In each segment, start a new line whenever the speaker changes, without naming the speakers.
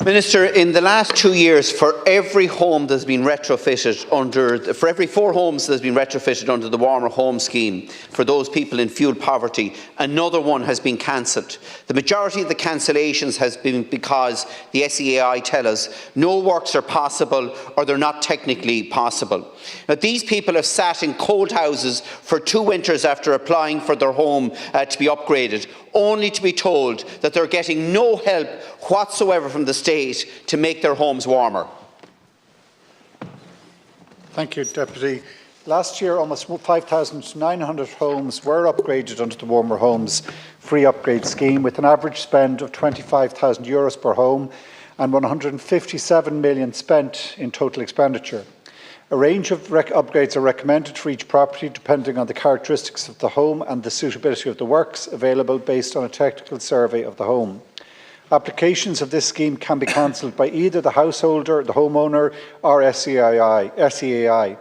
Minister, in the last 2 years, for every home that's been retrofitted for every 4 homes that's been retrofitted under the Warmer Home Scheme for those people in fuel poverty, another one has been cancelled. The majority of the cancellations has been because the SEAI tell us no works are possible or they're not technically possible. Now, these people have sat in cold houses for 2 winters after applying for their home to be upgraded, only to be told that they're getting no help whatsoever from the state to make their homes warmer.
Thank you, Deputy. Last year, almost 5,900 homes were upgraded under the Warmer Homes Free Upgrade Scheme, with an average spend of €25,000 per home and 157 million spent in total expenditure. A range of upgrades are recommended for each property depending on the characteristics of the home and the suitability of the works available based on a technical survey of the home. Applications of this scheme can be cancelled by either the householder, the homeowner or SEAI.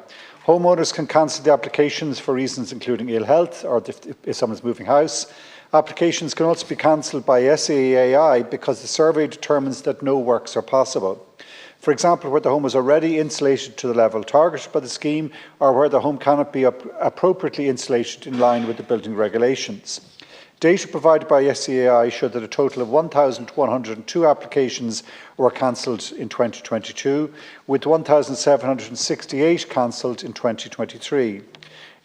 Homeowners can cancel the applications for reasons including ill health or if someone's moving house. Applications can also be cancelled by SEAI because the survey determines that no works are possible. For example, where the home is already insulated to the level targeted by the scheme, or where the home cannot be appropriately insulated in line with the building regulations. Data provided by SEAI showed that a total of 1,102 applications were cancelled in 2022, with 1,768 cancelled in 2023.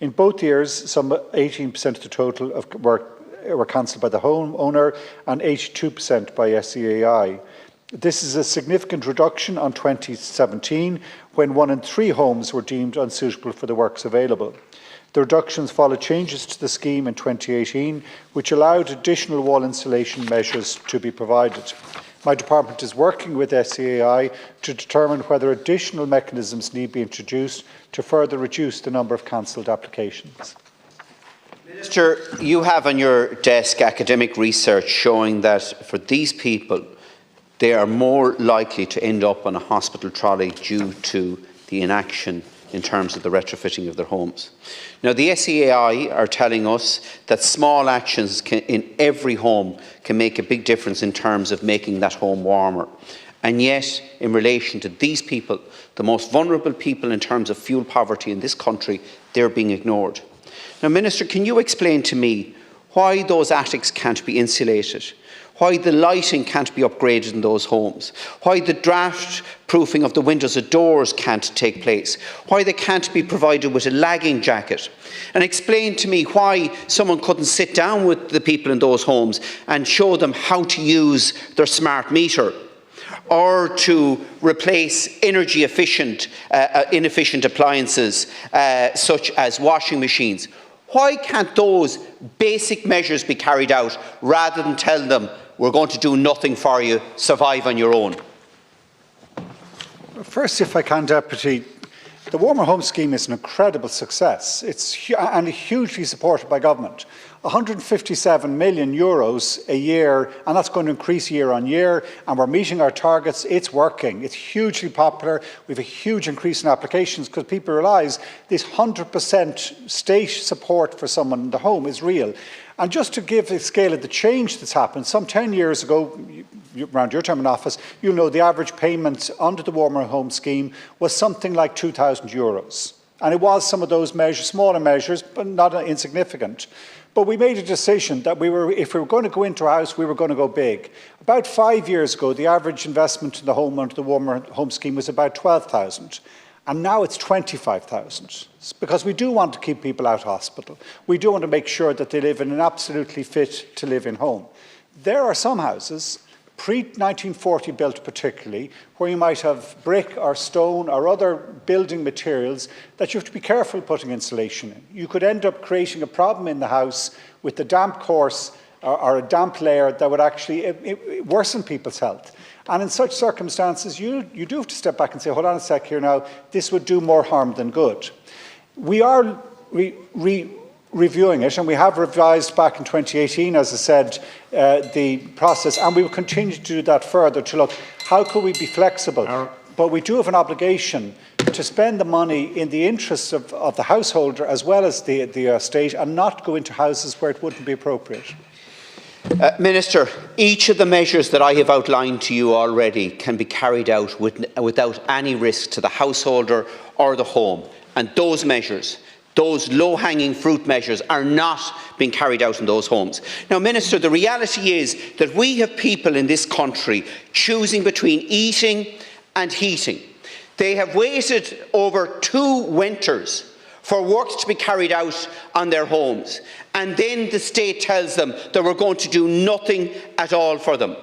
In both years, some 18% of the total were cancelled by the homeowner and 82% by SEAI. This is a significant reduction on 2017, when 1 in 3 homes were deemed unsuitable for the works available. The reductions follow changes to the scheme in 2018, which allowed additional wall insulation measures to be provided. My department is working with SEAI to determine whether additional mechanisms need be introduced to further reduce the number of cancelled applications.
Minister, you have on your desk academic research showing that for these people, they are more likely to end up on a hospital trolley due to the inaction in terms of the retrofitting of their homes. Now, the SEAI are telling us that small actions in every home can make a big difference in terms of making that home warmer. And yet, in relation to these people, the most vulnerable people in terms of fuel poverty in this country, they're being ignored. Now, Minister, can you explain to me why those attics can't be insulated? Why the lighting can't be upgraded in those homes, why the draft proofing of the windows and doors can't take place, why they can't be provided with a lagging jacket, and explain to me why someone couldn't sit down with the people in those homes and show them how to use their smart meter, or to replace energy inefficient appliances such as washing machines. Why can't those basic measures be carried out rather than tell them, we're going to do nothing for you, survive on your own?
First, if I can, Deputy, the Warmer Home Scheme is an incredible success. It's hugely supported by government. €157 million a year, and that's going to increase year on year, and we're meeting our targets. It's working. It's hugely popular. We have a huge increase in applications because people realise this 100% state support for someone in the home is real. And just to give a scale of the change that's happened, some 10 years ago, around your time in office, you'll know the average payment under the Warmer Home Scheme was something like €2,000. And it was some of those measures, smaller measures, but not insignificant. But we made a decision that if we were going to go into a house, we were going to go big. About 5 years ago, the average investment in the home under the Warmer Home Scheme was about $12,000. And now it's $25,000, because we do want to keep people out of hospital. We do want to make sure that they live in an absolutely fit to live in home. There are some houses, pre-1940 built particularly, where you might have brick or stone or other building materials that you have to be careful putting insulation in. You could end up creating a problem in the house with the damp course or a damp layer that would actually worsen people's health. And in such circumstances, you do have to step back and say, hold on a sec here now, this would do more harm than good. We are reviewing it, and we have revised back in 2018, as I said, the process, and we will continue to do that further to look, how could we be flexible? But we do have an obligation to spend the money in the interests of the householder as well as the state, and not go into houses where it wouldn't be appropriate.
Minister, each of the measures that I have outlined to you already can be carried out without any risk to the householder or the home. And those measures, those low-hanging fruit measures, are not being carried out in those homes. Now, Minister, the reality is that we have people in this country choosing between eating and heating. They have waited over 2 winters for works to be carried out on their homes, and then the state tells them that we're going to do nothing at all for them.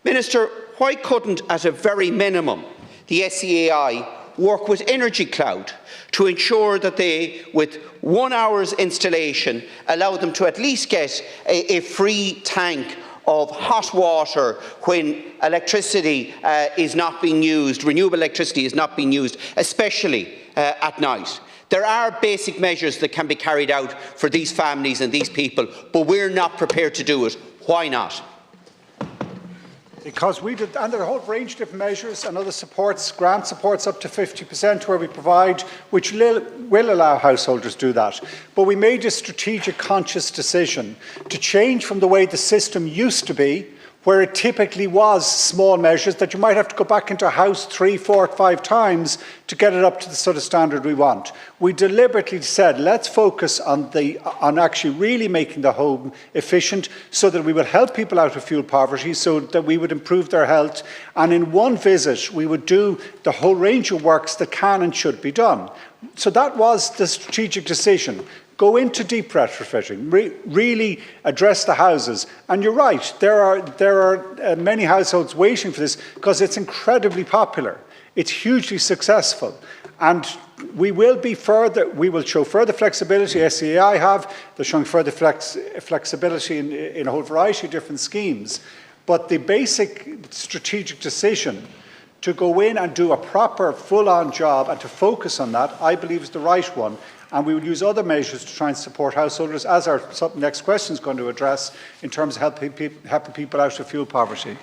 Minister, why couldn't, at a very minimum, the SEAI work with Energy Cloud to ensure that they, with 1 hour's installation, allow them to at least get a free tank of hot water when electricity is not being used, renewable electricity is not being used, especially at night? There are basic measures that can be carried out for these families and these people, but we're not prepared to do it. Why not?
Because we did, and there are a whole range of different measures and other supports, grant supports up to 50% where we provide, which will allow householders to do that. But we made a strategic, conscious decision to change from the way the system used to be, where it typically was small measures that you might have to go back into a house 3, 4, 5 times to get it up to the sort of standard we want. We deliberately said, let's focus on actually really making the home efficient so that we would help people out of fuel poverty, so that we would improve their health. And in one visit, we would do the whole range of works that can and should be done. So that was the strategic decision. Go into deep retrofitting, really address the houses. And you're right, there are many households waiting for this because it's incredibly popular. It's hugely successful. And we will show further flexibility, SEAI have. They're showing further flexibility in a whole variety of different schemes. But the basic strategic decision to go in and do a proper, full-on job and to focus on that, I believe is the right one. And we will use other measures to try and support householders, as our next question is going to address, in terms of helping people out of fuel poverty.